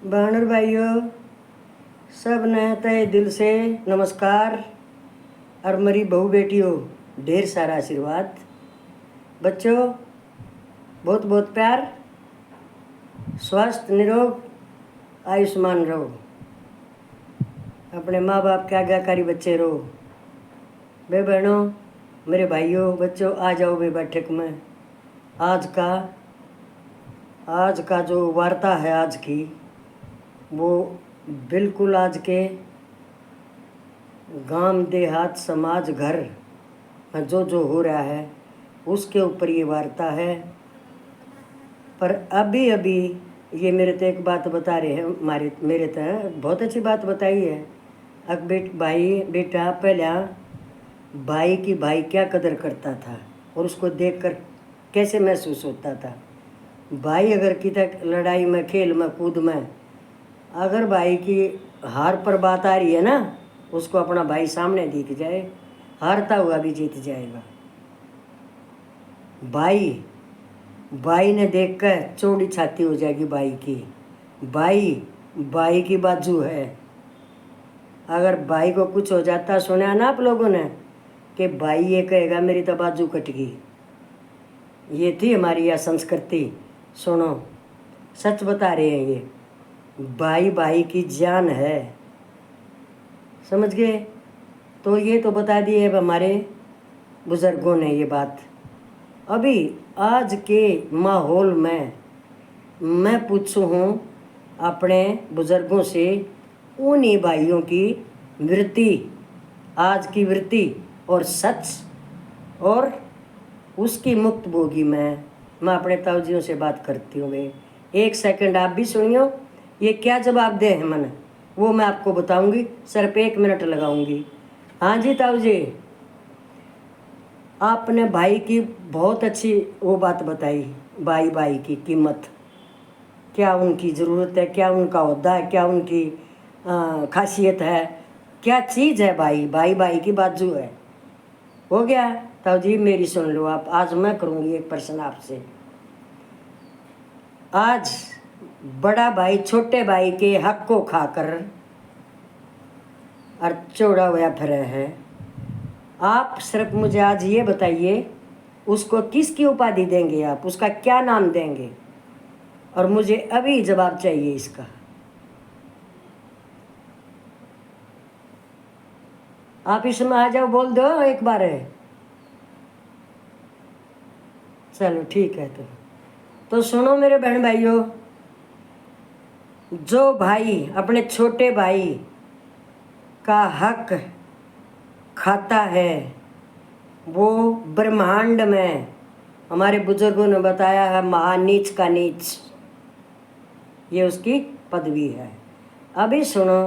बहन और भाइयों, सब ने तहे दिल से नमस्कार। और मेरी बहू बेटियों, ढेर सारा आशीर्वाद। बच्चों, बहुत बहुत प्यार। स्वस्थ निरोग आयुष्मान रहो। अपने माँ बाप के आज्ञाकारी बच्चे रहो। बे बहनों, मेरे भाइयों, बच्चों, आ जाओ बे बैठक में। आज का जो वार्ता है आज की, वो बिल्कुल आज के गांव देहात समाज घर में जो हो रहा है उसके ऊपर ये वार्ता है। पर अभी अभी ये मेरे तो एक बात बता रहे हैं, मेरे तो बहुत अच्छी बात बताई है। अब भाई बेटा पहला भाई की भाई क्या कदर करता था और उसको देखकर कैसे महसूस होता था। भाई अगर किसी लड़ाई में, खेल में, कूद में अगर भाई की हार पर बात आ रही है ना, उसको अपना भाई सामने दिख जाए, हारता हुआ भी जीत जाएगा। भाई ने देखकर चौड़ी छाती हो जाएगी भाई की। भाई की बाजू है। अगर भाई को कुछ हो जाता, सुना ना आप लोगों ने कि भाई ये कहेगा मेरी तो बाजू कट गई। ये थी हमारी यह संस्कृति। सुनो, सच बता रहे हैं ये। भाई की जान है, समझ गए? तो ये तो बता दी है हमारे बुजुर्गों ने ये बात। अभी आज के माहौल में मैं पूछूं हूँ अपने बुजुर्गों से, उन्हीं भाइयों की वृत्ति, आज की वृत्ति और सच और उसकी मुक्त भोगी मैं अपने ताऊजियों से बात करती हूँ। वे एक सेकंड आप भी सुनियो, ये क्या जवाब दे है मन, वो मैं आपको बताऊंगी। सिर्फ 1 मिनट लगाऊंगी। हाँ जी ताऊ जी, आपने भाई की बहुत अच्छी वो बात बताई। भाई की कीमत, क्या उनकी ज़रूरत है, क्या उनका ओहदा है, क्या उनकी खासियत है, क्या चीज़ है। भाई की बाजू है। हो गया ताऊ जी, मेरी सुन लो आप। आज मैं करूँगी एक प्रश्न आपसे। आज बड़ा भाई छोटे भाई के हक को खाकर और चौड़ा हुआ फिर है। आप सिर्फ मुझे आज ये बताइए, उसको किसकी उपाधि देंगे आप, उसका क्या नाम देंगे? और मुझे अभी जवाब चाहिए इसका। आप इसमें आ जाओ, बोल दो एक बार है। चलो ठीक है। तो सुनो मेरे बहन भाइयों, जो भाई अपने छोटे भाई का हक खाता है, वो ब्रह्मांड में हमारे बुजुर्गों ने बताया है महानीच का नीच, ये उसकी पदवी है। अभी सुनो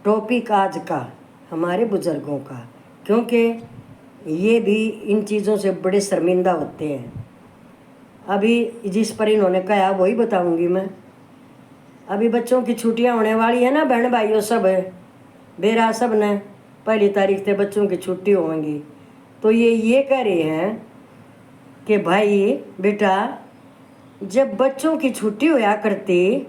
टॉपिक आज का हमारे बुजुर्गों का, क्योंकि ये भी इन चीज़ों से बड़े शर्मिंदा होते हैं। अभी जिस पर इन्होंने कहा वही बताऊंगी मैं। अभी बच्चों की छुट्टियां होने वाली है ना बहन भाइयों, सब बेरा सब ने 1 तारीख से बच्चों की छुट्टी होंगी। तो ये कह रहे हैं कि भाई बेटा, जब बच्चों की छुट्टी होया करती,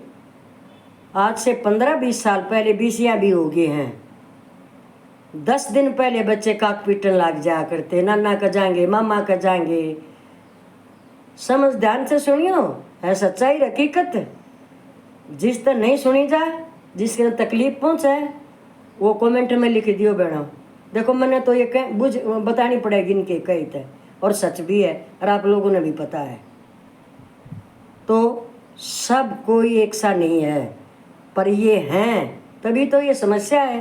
आज से 15-20 साल पहले, 20 या भी हो गए हैं, 10 दिन पहले बच्चे काक पीटन लग जाया करते, नाना का जाएंगे, मामा का जाएंगे। समझ ध्यान से सुनियो, है सच्चाई हकीकत। जिस तरह नहीं सुनी जाए, जिसके तकलीफ पहुँचे, वो कमेंट में लिख दियो बहनों। देखो मैंने तो ये बतानी पड़ेगी इनके कई थे, और सच भी है और आप लोगों ने भी पता है। तो सब कोई एक सा नहीं है, पर ये हैं तभी तो ये समस्या है।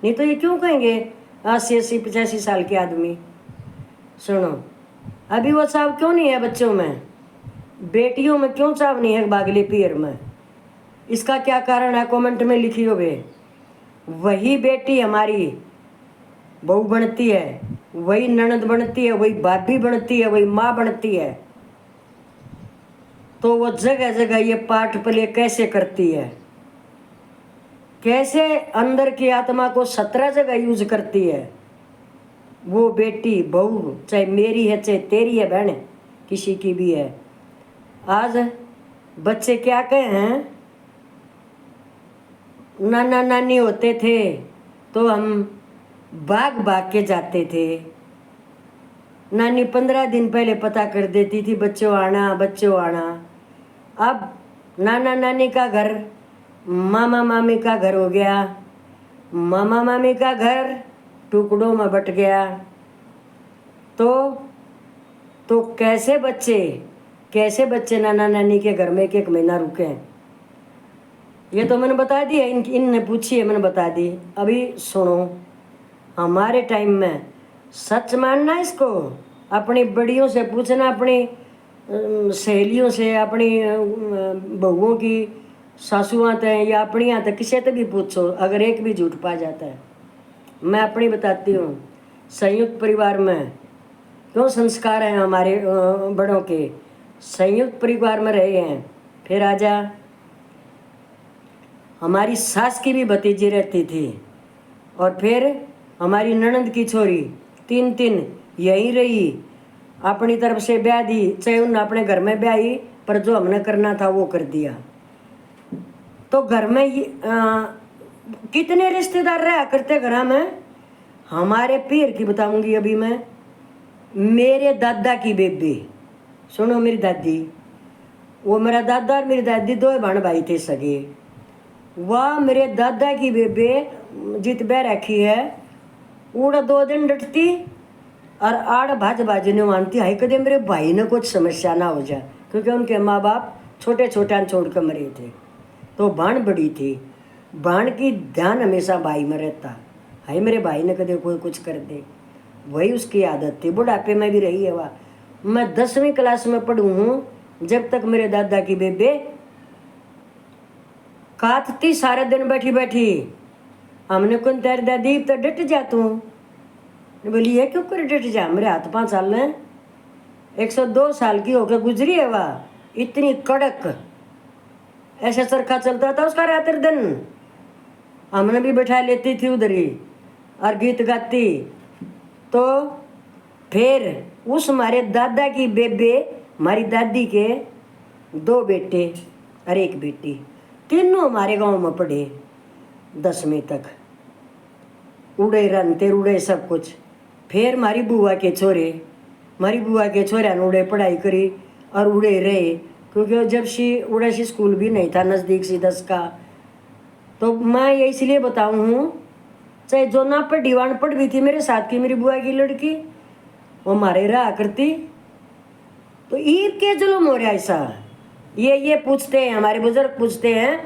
नहीं तो ये क्यों कहेंगे 80-85 साल के आदमी। सुनो, अभी वो चाव क्यों नहीं है बच्चों में, बेटियों में क्यों चाव नहीं है बागले पीर में? इसका क्या कारण है, कमेंट में लिखियो वे। वही बेटी हमारी बहू बनती है, वही ननद बनती है, वही भाभी बनती है, वही माँ बनती है। तो वो जगह जगह ये पाठ प्ले कैसे करती है, कैसे अंदर की आत्मा को 17 जगह यूज करती है वो बेटी बहू, चाहे मेरी है चाहे तेरी है बहन, किसी की भी है। आज बच्चे क्या कहे हैं, नाना नानी होते थे तो हम भाग भाग के जाते थे। नानी 15 दिन पहले पता कर देती थी बच्चों आना बच्चों आना। अब नाना नानी का घर मामा मामी का घर हो गया, मामा मामी का घर टुकड़ों में बट गया। तो कैसे बच्चे नाना नानी के घर में एक महीना रुके? ये तो मैंने बता दिया, इनने पूछी है, मैंने बता दी। अभी सुनो, हमारे टाइम में सच मानना इसको, अपनी बड़ियों से पूछना, अपनी सहेलियों से, अपनी बहुओं की सासुआं तक या अपनी यहाँ तक किसी तक भी पूछो, अगर एक भी झूठ पा जाता है। मैं अपनी बताती हूँ, संयुक्त परिवार में क्यों संस्कार हैं हमारे बड़ों के, संयुक्त परिवार में रहे हैं। फिर आजा, हमारी सास की भी भतीजी रहती थी और फिर हमारी ननंद की छोरी 3 यहीं रही, अपनी तरफ से ब्याह दी, चाहे उन्होंने अपने घर में ब्याही, पर जो हमने करना था वो कर दिया। तो घर में कितने रिश्तेदार रहा करते घर में। हमारे पीर की बताऊंगी अभी मैं, मेरे दादा की बेबे, सुनो मेरी दादी, वो मेरा दादा और मेरी दादी 2 बहन भाई थे सगे। वह मेरे दादा की बेबे जित बह रखी है, उड़ा 2 दिन डटती और आड़ भाज भाजने मानती, हाई कदे मेरे भाई ने कुछ समस्या ना हो जाए, क्योंकि उनके माँ बाप छोटे छोटे छोड़ कर मरे थे। तो बाण बड़ी थी, बाण की ध्यान हमेशा भाई में रहता, हाई मेरे भाई ने कदे कोई कुछ कर दे, वही उसकी आदत थी। बुढ़ापे में भी रही है वह। मैं 10वीं क्लास में पढ़ू हूँ जब तक मेरे दादा की बेबे काटती सारे दिन बैठी बैठी। हमने कौन तेरी दादी तो डट जा तू, बोली है क्यों कर डट जा, मेरे हाथ 5 साल ने 102 साल की होकर गुजरी है वह, इतनी कड़क, ऐसा चरखा चलता था उसका रात दिन। हमने भी बैठा लेती थी उधर ही और गीत गाती। तो फिर उस हमारे दादा की बेबे, हमारी दादी के 2 बेटे और 1 बेटी, तीनों हमारे गांव में पढ़े 10वीं तक, उड़े रनते उड़े सब कुछ। फिर हमारी बुआ के छोरे ने उड़े पढ़ाई करी और उड़े रहे, क्योंकि जब उड़ा स्कूल भी नहीं था नज़दीक सी 10 का। तो मैं ये इसलिए बताऊँ हूँ, चाहे जो ना पर दीवान पढ़ भी थी मेरे साथ की मेरी बुआ की लड़की, वो मारे रहा करती। तो ईद के जुल्म हो रहा ऐसा। ये पूछते हैं, हमारे बुजुर्ग पूछते हैं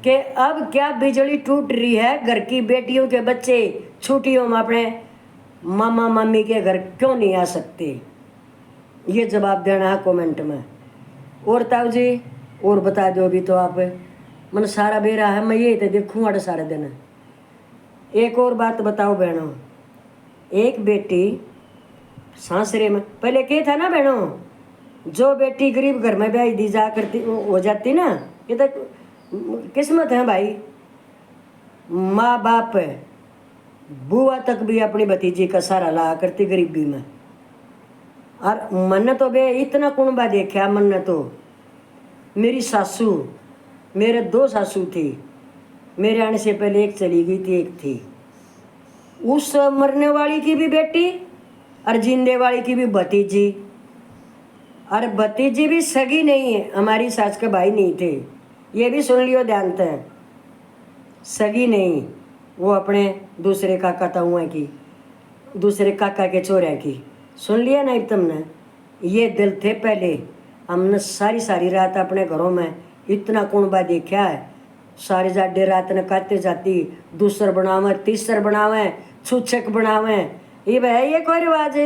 कि अब क्या बिजली टूट रही है, घर की बेटियों के बच्चे छुट्टियों में अपने मामा मामी के घर क्यों नहीं आ सकते? ये जवाब देना है कमेंट में। और ताऊ जी और बता दो भी तो आप, मन सारा बेरा है, मैं ये तो देखूँ अड़ सारे दिन। एक और बात बताओ बहनों, एक बेटी सासरे में पहले क्या था ना बहनों, जो बेटी गरीब घर में ब्याह दी जा करती हो जाती ना, ये तो किस्मत है भाई। माँ बाप बुआ तक भी अपनी भतीजी का सहारा ला करती गरीबी में। और मन तो बे इतना कुणबा देखा, मन तो मेरी सासू, मेरे 2 सासू थी, मेरे आने से पहले एक चली गई थी, एक थी। उस मरने वाली की भी बेटी और जिंदे वाली की भी भतीजी, और भतीजी भी सगी नहीं है, हमारी सास के भाई नहीं थे, ये भी सुन लियो ध्यान से, सगी नहीं, वो अपने दूसरे काका ताऊआ की, दूसरे काका के छोरे की, सुन लिया नहीं तुमने? ये दिल थे पहले। हमने सारी रात अपने घरों में इतना कुणबा देखा है, सारी जाडे रात ने काटते जाती, दूसर बनावे, तीसर बनावे, छूछक बनावे। ये भाई ये कोई रिवाज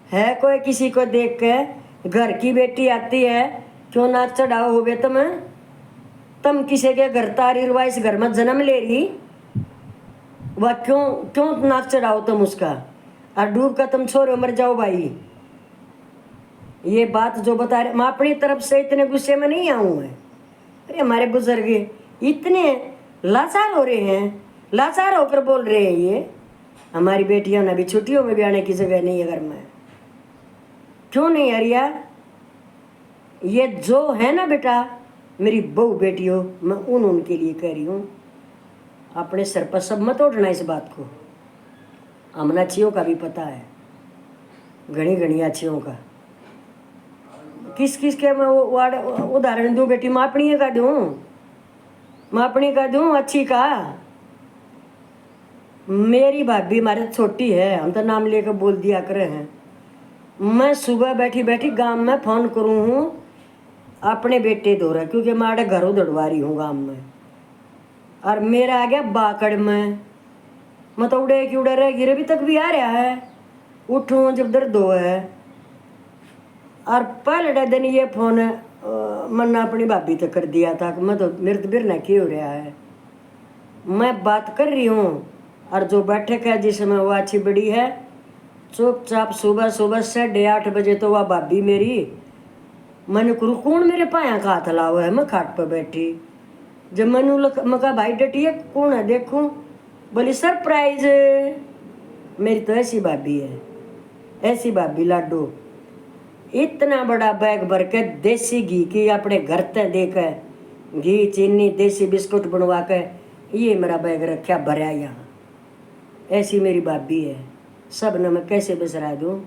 है कोई किसी को देख के घर की बेटी आती है क्यों ना चढ़ाओ हो बे तुम किसी के घर तारी रिवाज घर में जन्म ले रही, वह क्यों नाच चढ़ाओ तुम उसका, और डूब का तुम छोरे मर जाओ भाई। ये बात जो बता रहे, मैं अपनी तरफ से इतने गुस्से में नहीं आऊँ मैं। अरे हमारे बुजुर्ग इतने लाचार हो रहे हैं, लाचार होकर बोल रहे हैं। ये हमारी बेटियां अभी छुट्टियों में भी आने की जगह नहीं है घर में, क्यों नहीं हरिया? ये जो है ना बेटा, मेरी बहू बेटियों, मैं उनके लिए कह रही हूँ, अपने सर पर सब मत ओढ़ना इस बात को। हमने अच्छियों का भी पता है, घनी घनी अच्छियों का। किस किस के मैं उदाहरण दूँ बेटी? मैं अपनी का दूँ, मैं अपनी का दूँ अच्छी का। मेरी भाभी हमारे छोटी है, हम तो नाम लेकर बोल दिया करे हैं। मैं सुबह बैठी बैठी गांव में फ़ोन करूँ हूँ अपने बेटे दो रहा, क्योंकि मैं घर उधड़वा रही हूँ गांव में, और मेरा आ गया बाकड़ में। मैं तो उड़े कि उड़े रह गिरे, अभी तक भी आ रहा है। उठूँ जब दर्द हो है। और पहले दिन ये फ़ोन मैंने अपनी भाभी तक कर दिया था कि मैं तो मेरे तो बिरना की हो रहा है। मैं बात कर रही हूँ और जो बैठक है जिसमें वो अच्छी बड़ी है, चुपचाप सुबह सुबह 8:30 बजे तो वह भाभी मेरी, मैंने करूँ कौन मेरे पाया का हाथ लाओ है। मैं खाट पर बैठी, जब मैंने मैं कहा भाई डटिए कौन है देखूँ, बोली सरप्राइज। मेरी तो ऐसी भाभी है, ऐसी भाभी लाडो। इतना बड़ा बैग भर के देसी घी की अपने घर ते देकर, घी चीनी देसी बिस्कुट बनवा के ये मेरा बैग रखा भरा यहाँ। ऐसी मेरी भाभी है। सब न मैं कैसे बिसरा दूँ।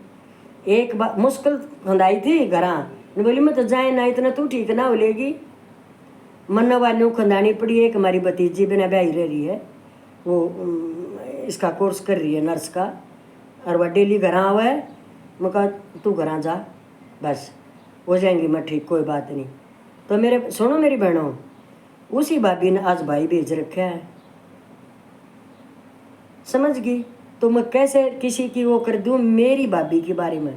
एक बार मुश्किल खुंदाई थी घरा, बोली मैं तो जाए ना, इतना तू ठीक ना हो लेगी। मन वाली खुंदानी पड़ी। एक हमारी भतीजी बिना ब्याही रह रही है, वो इसका कोर्स कर रही है नर्स का, और वह डेली घर आवा है। मैं कहा तू घर जा, बस हो जाएंगी मैं ठीक, कोई बात नहीं। तो मेरे सुनो मेरी बहनों, उसी भाभी ने आज भाई भेज रखा है, समझ गई? तो मैं कैसे किसी की वो कर दूँ? मेरी भाभी के बारे में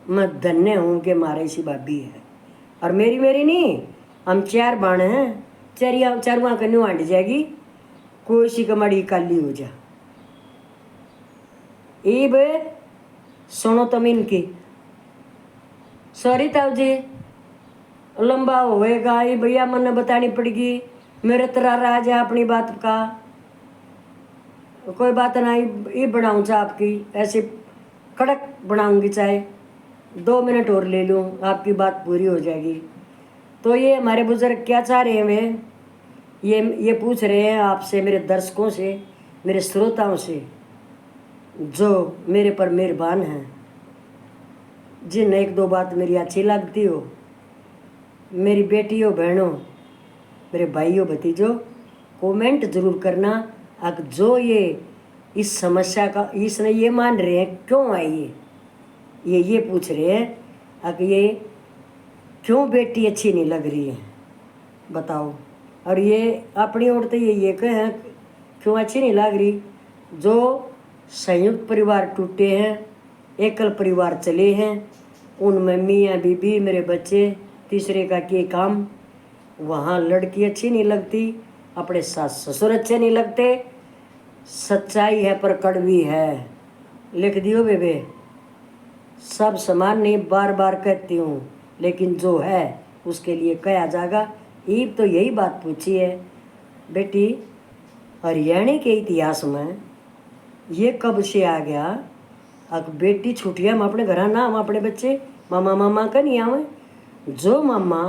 मैं धन्य हूँ कि हमारे ऐसी भाभी है। और मेरी मेरी नहीं, हम 4 बाण हैं, चारुआ का न्यू आंट जाएगी, कोई सी कमाड़ी काली हो जा। इब सुनो तुम इनकी, सॉरी ताऊ जी लंबा होएगा, ये भैया मन बतानी पड़ेगी, मेरे तरह राजा अपनी बात का कोई बात ना। ये बनाऊँ चाहे आपकी ऐसे कड़क बनाऊंगी, चाहे 2 मिनट और ले लूँ, आपकी बात पूरी हो जाएगी। तो ये हमारे बुजुर्ग क्या चाह रहे हैं? वे ये पूछ रहे हैं आपसे, मेरे दर्शकों से, मेरे श्रोताओं से, जो मेरे पर मेहरबान हैं, जिन 1-2 बात मेरी अच्छी लगती हो, मेरी बेटियों बहनों, मेरे भाइयों भतीजों, कमेंट जरूर करना। अब जो ये इस समस्या का इसने ये मान रहे हैं क्यों आई, ये पूछ रहे हैं अब ये क्यों बेटी अच्छी नहीं लग रही है, बताओ। और ये अपनी ओर तो ये कहें क्यों अच्छी नहीं लग रही? जो संयुक्त परिवार टूटे हैं, एकल परिवार चले हैं, उनमें मियाँ बीबी मेरे बच्चे, तीसरे का के काम, वहाँ लड़की अच्छी नहीं लगती, अपने सास ससुर अच्छे नहीं लगते। सच्चाई है पर कड़वी है, लिख दियो बेबे। सब समान नहीं, बार बार कहती हूँ, लेकिन जो है उसके लिए कहा जाएगा। ईब तो यही बात पूछी है बेटी, हरियाणा के इतिहास में ये कब से आ गया? अब बेटी छुट्टियाँ हम अपने घर ना, हम अपने बच्चे मामा मामा का नहीं आवे। जो मामा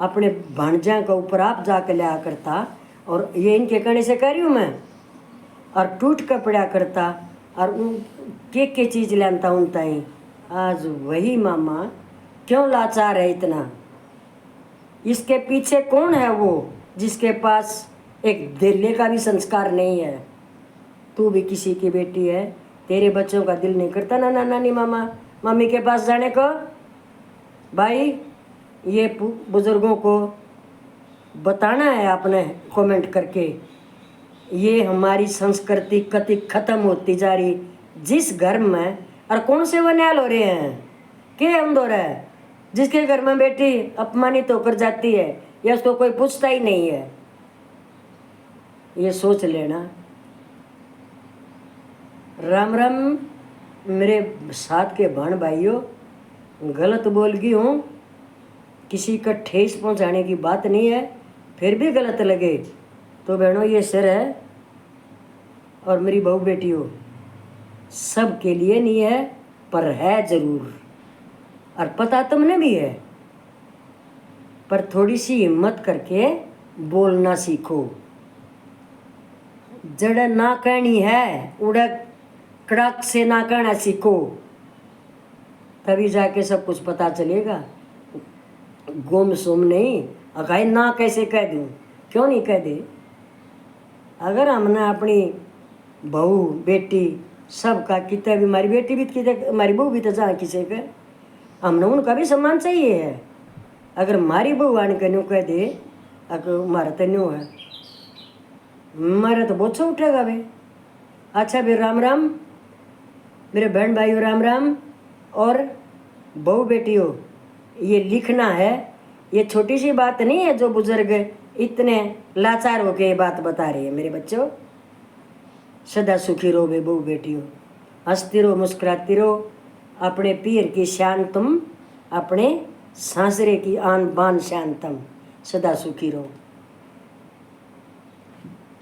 अपने भांजा का ऊपर आप जाकर लिया करता, और ये इनके कहने से कह रही हूँ मैं, और टूट कर पड़ा करता, और उन के चीज़ लाता उन ताई, आज वही मामा क्यों लाचार है इतना? इसके पीछे कौन है वो जिसके पास एक दिले का भी संस्कार नहीं है? तू भी किसी की बेटी है, तेरे बच्चों का दिल नहीं करता ना नानी मामा मम्मी के पास जाने को? भाई ये बुजुर्गों को बताना है आपने कमेंट करके। ये हमारी संस्कृति कति खत्म होती जा रही। जिस घर में, और कौन से वो न्याल हो रहे हैं के अंदर है, जिसके घर में बेटी अपमानित होकर जाती है या उसको कोई पूछता ही नहीं है, ये सोच लेना। राम राम मेरे साथ के बहन भाइयों, गलत बोल गई हूँ, किसी का ठेस पहुँचाने की बात नहीं है, फिर भी गलत लगे तो बहनों ये सिर है, और मेरी बहू बेटियों, सब के लिए नहीं है पर है ज़रूर, और पता तुमने भी है, पर थोड़ी सी हिम्मत करके बोलना सीखो। जड़ ना कहनी है उड़ा कड़क से ना कहना सीखो, तभी जाके सब कुछ पता चलेगा। गुम सुम नहीं, अगाई ना कैसे कह दूँ, क्यों नहीं कह दे। अगर हमने अपनी बहू बेटी सबका कितना भी, हमारी बेटी भी कितने, हमारी बहू भी तो जहाँ किसी का, हमने उनका भी सम्मान चाहिए है। अगर हमारी बहू आने का न्यू कह दे अगर हमारा तो न्यू है, हमारा तो बहुत सा उठेगा भाई। अच्छा भाई, राम राम मेरे बहन भाइयों, राम राम। और बहू बेटियों, ये लिखना है, ये छोटी सी बात नहीं है जो बुजुर्ग इतने लाचार होके ये बात बता रही है। मेरे बच्चों, सदा सुखी रहो बे बहू बेटियों, हंसती रहो मुस्कुराती रहो, अपने पीर की शान तुम, अपने सांसरे की आन बान शान तुम, सदा सुखी रहो।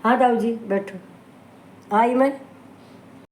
हाँ दाऊ जी बैठो, आई मैं।